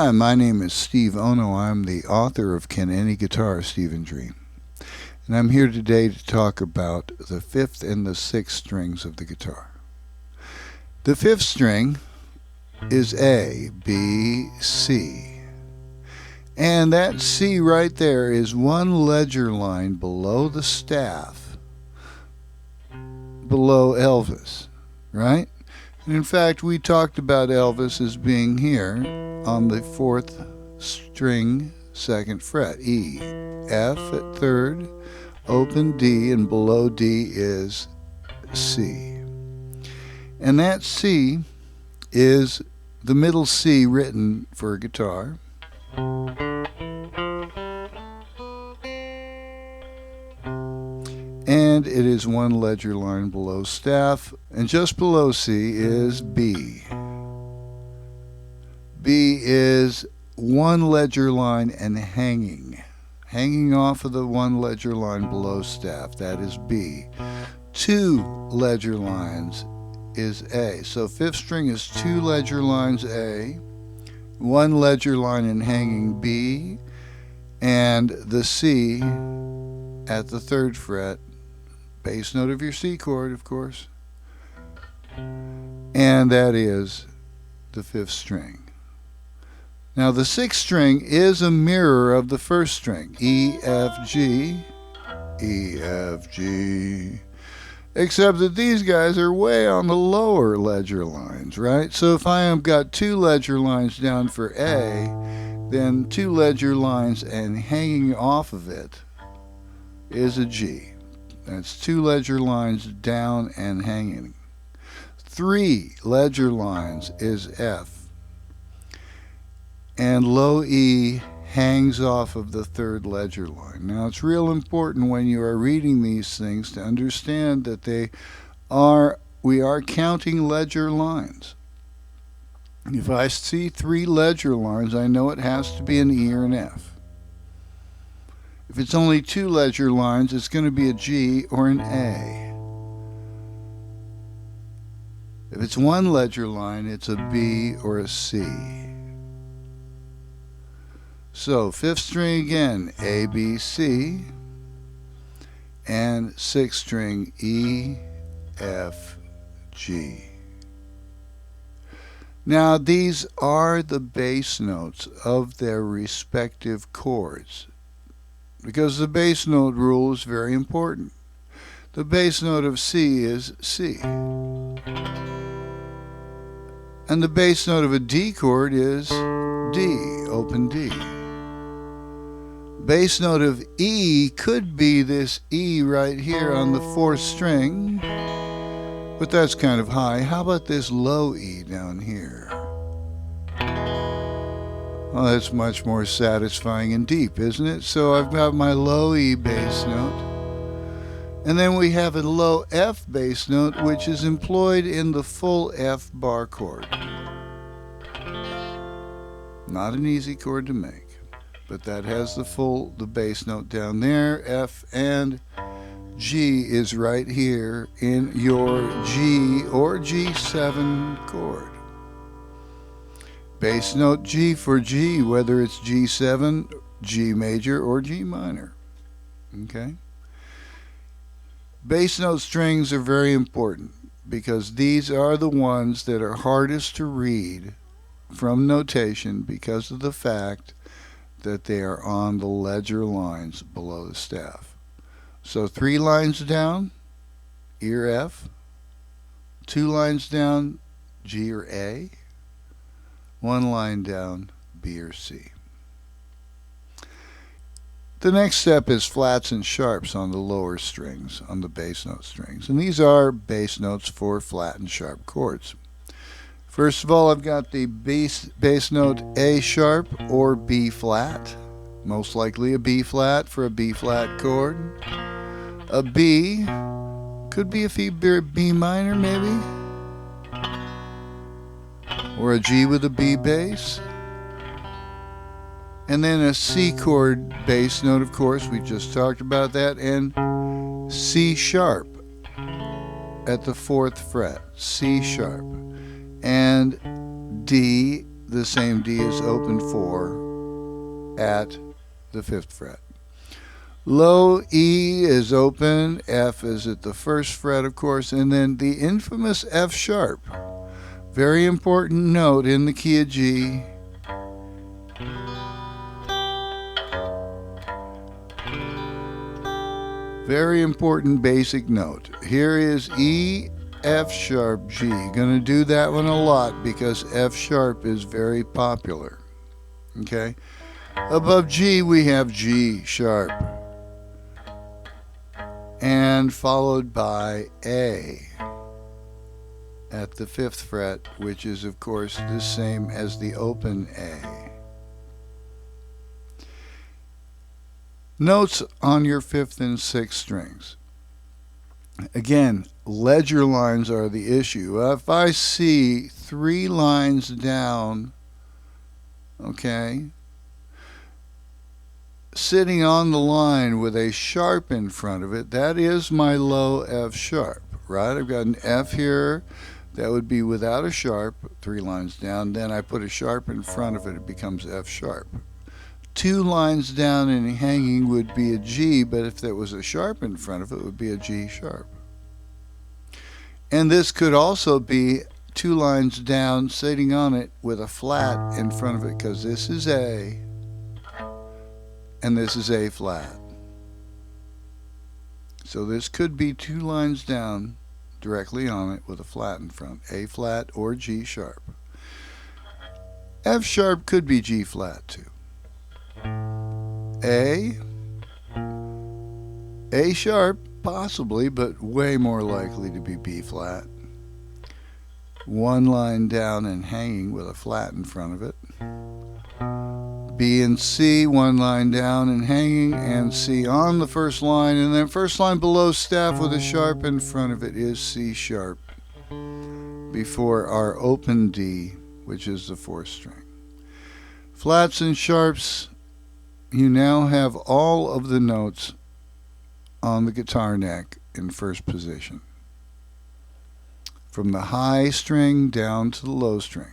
Hi, my name is Steve Ono. I'm the author of Can Any Guitar Stephen Dream? And I'm here today to talk about the fifth and the sixth strings of the guitar. The fifth string is A, B, C. And that C right there is one ledger line below the staff, below Elvis, right? And in fact, we talked about Elvis as being here on the fourth string, second fret, E. F at third, open D, and below D is C. And that C is the middle C written for a guitar. And it is one ledger line below staff, and just below C is B. B is one ledger line and hanging off of the one ledger line below staff. That is B. Two ledger lines is A. So fifth string is two ledger lines A, one ledger line and hanging B, and the C at the third fret, bass note of your C chord, of course, and that is the fifth string. Now the sixth string is a mirror of the first string, E, F, G, E, F, G, except that these guys are way on the lower ledger lines, right? So if I have got two ledger lines down for A, then two ledger lines and hanging off of it is a G. That's two ledger lines down and hanging. Three ledger lines is F. And low E hangs off of the third ledger line. Now it's real important when you are reading these things to understand that we are counting ledger lines. If I see three ledger lines, I know it has to be an E or an F. If it's only two ledger lines, it's going to be a G or an A. If it's one ledger line, it's a B or a C. So fifth string again, A, B, C, and sixth string, E, F, G. Now these are the bass notes of their respective chords, because the bass note rule is very important. The bass note of C is C. And the bass note of a D chord is D, open D. Bass note of E could be this E right here on the fourth string, but that's kind of high. How about this low E down here? Well, that's much more satisfying and deep, isn't it? So I've got my low E bass note. And then we have a low F bass note, which is employed in the full F bar chord. Not an easy chord to make, but that has the bass note down there, F, and G is right here in your G or G7 chord. Bass note G for G, whether it's G7, G major, or G minor. Okay? Bass note strings are very important because these are the ones that are hardest to read from notation because of the fact that they are on the ledger lines below the staff. So three lines down, E or F. Two lines down, G or A. One line down, B or C. The next step is flats and sharps on the lower strings, on the bass note strings. And these are bass notes for flat and sharp chords. First of all, I've got the bass note A sharp or B flat. Most likely a B flat for a B flat chord. A B, could be a B minor maybe. Or a G with a B bass. And then a C chord bass note, of course, we just talked about that, and C sharp at the fourth fret, C sharp. And D, the same D is open 4 at the 5th fret. Low E is open, F is at the 1st fret, of course, and then the infamous F sharp. Very important note in the key of G. Very important basic note. Here is E, F sharp, G. Going to do that one a lot because F sharp is very popular. Okay? Above G we have G sharp. And followed by A at the 5th fret, which is of course the same as the open A. Notes on your 5th and 6th strings. Again, ledger lines are the issue. If I see 3 lines down, okay, sitting on the line with a sharp in front of it, that is my low F sharp, right? I've got an F here, that would be without a sharp, 3 lines down. Then I put a sharp in front of it, it becomes F sharp. 2 lines down and hanging would be a G, but if there was a sharp in front of it, it would be a G sharp. And this could also be 2 lines down sitting on it with a flat in front of it, because this is A and this is A flat. So this could be 2 lines down directly on it with a flat in front, A flat or G sharp. F sharp could be G flat too. A sharp, possibly, but way more likely to be B flat. 1 line down and hanging with a flat in front of it. B and C, 1 line down and hanging, and C on the 1st line, and then 1st line below staff with a sharp in front of it is C sharp before our open D, which is the 4th string. Flats and sharps, you now have all of the notes on the guitar neck in 1st position, from the high string down to the low string.